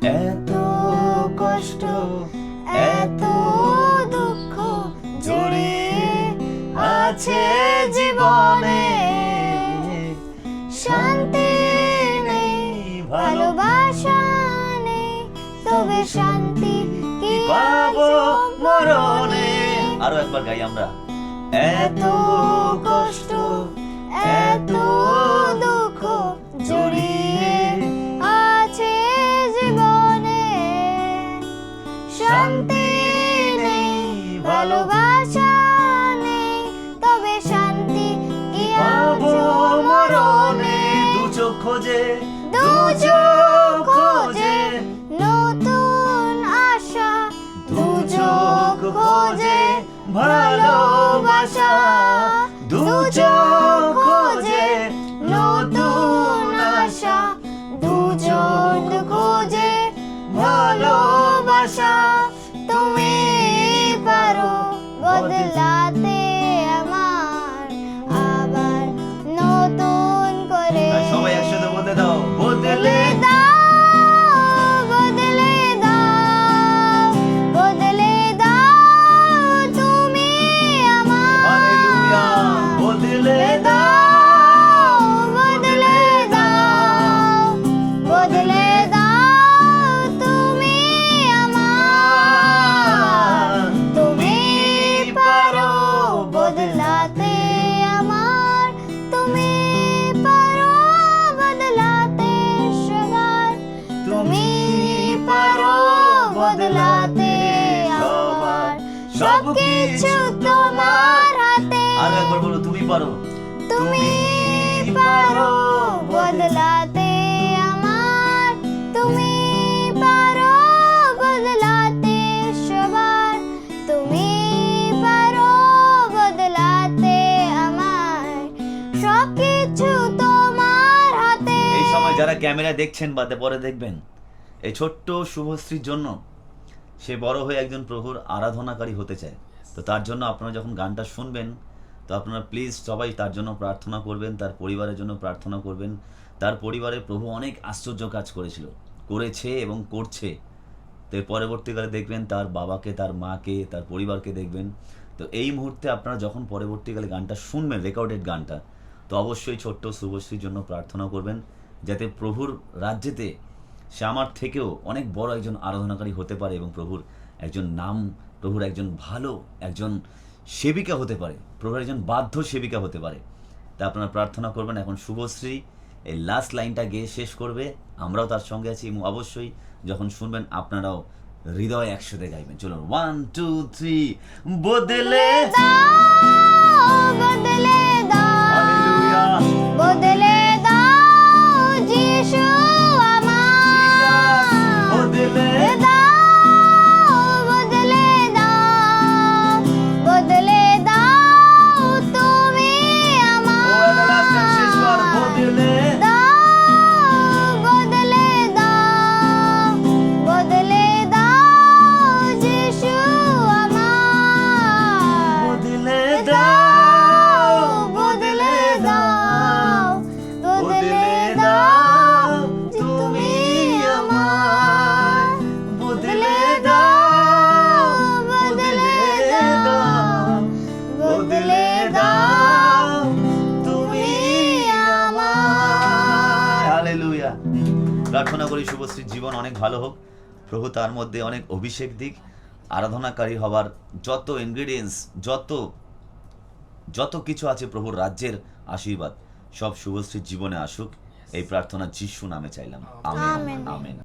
এত কষ্ট এত দুঃখ জড়িয়ে আছে জীবনে, শান্তি নেই ভালোবাসা নেই, তবে শান্তি কি পাবো মরণে। আরো একবার গাই আমরা। এত কষ্ট এত দুঃখ জড়িয়ে আছে জীবনে, শান্তি নেই ভালোবাসা নেই, তবে শান্তি কি পাবো মরণে। দু চোখ খোঁজে নতুন আশা, দু চোখ খোঁজে ভালোবাসা, দু চোখ খোঁজে নতুন আশা, দু চোখ খোঁজে ভালোবাসা। তুমি পারো বদলাতে আমার আবার নতুন করে। সবাই একসাথে বলতে দাও, বদলে দাও বদলে দাও বদলে দাও তুমি আমার। বদলে দাও বদলে দাও বদলে দাও তুমি আমার। তুমি পারো বদলাতে আমার, তুমি পারো বদলাতে সবার, তুমি পারো বদলাতে আমার সবকিছু তোমার হাতে। আর একবার বলো, তুমি পারো, তুমি পারো বদলাতে আমার, তুমি পারো বদলাতে সবার, তুমি পারো বদলাতে আমার সবকিছু তোমার হাতে। এই সময় যারা ক্যামেরা দেখছেন বা পরে দেখবেন, এই ছোট্ট শুভশ্রীর জন্য সে বড় হয়ে একজন প্রভুর আরাধনাকারী হতে চায়। তো তার জন্য আপনারা যখন গানটা শুনবেন, তো আপনারা প্লিজ সবাই তার জন্য প্রার্থনা করবেন, তার পরিবারের জন্য প্রার্থনা করবেন। তার পরিবারে প্রভু অনেক আশ্চর্য কাজ করেছে এবং করছে। তো পরবর্তীকালে দেখবেন তার বাবাকে, তার মাকে, তার পরিবারকে দেখবেন। তো এই মুহূর্তে আপনারা যখন পরবর্তীকালে গানটা শুনবেন, রেকর্ডেড গানটা, তো অবশ্যই ছোট্ট শুভশ্রীর জন্য প্রার্থনা করবেন, যাতে প্রভুর রাজ্যেতে সে আমার থেকেও অনেক বড় একজন আরাধনাকারী হতে পারে এবং প্রভুর একজন নাম, প্রভুর একজন ভালো একজন সেবিকা হতে পারে, প্রভুর একজন বাধ্য সেবিকা হতে পারে। তা আপনারা প্রার্থনা করবেন। এখন শুভশ্রী এই লাস্ট লাইনটা গেয়ে শেষ করবে, আমরাও তার সঙ্গে আছি এবং অবশ্যই যখন শুনবেন আপনারাও হৃদয় একসাথে গাইবেন। চলুন 1 2 3। বদলে দাও বদলে দাও বদলে দাও যিশু আমার। বদলে দাও বদলে দাও বদলে দাও তুমি আমার। বদলে দাও বদলে দাও বদলে দাও যিশু আমার। বদলে দাও বদলে দাও বদলে দাও তুমি আমার। বদলে দাও বদলে দাও বদলে দাও তুমি আমার। হালেলুয়া। প্রার্থনা করি শুভশ্রীর জীবন অনেক ভালো হোক, প্রভু তার মধ্যে অনেক অভিষেক দিক, আরাধনাকারী হবার যত ইনগ্রিডিয়েন্টস, যত কিছু আছে প্রভুর রাজ্যের আশীর্বাদ সব শুভশ্রীর জীবনে আসুক, এই প্রার্থনা যিশু নামে চাইলাম, আমেন আমেন।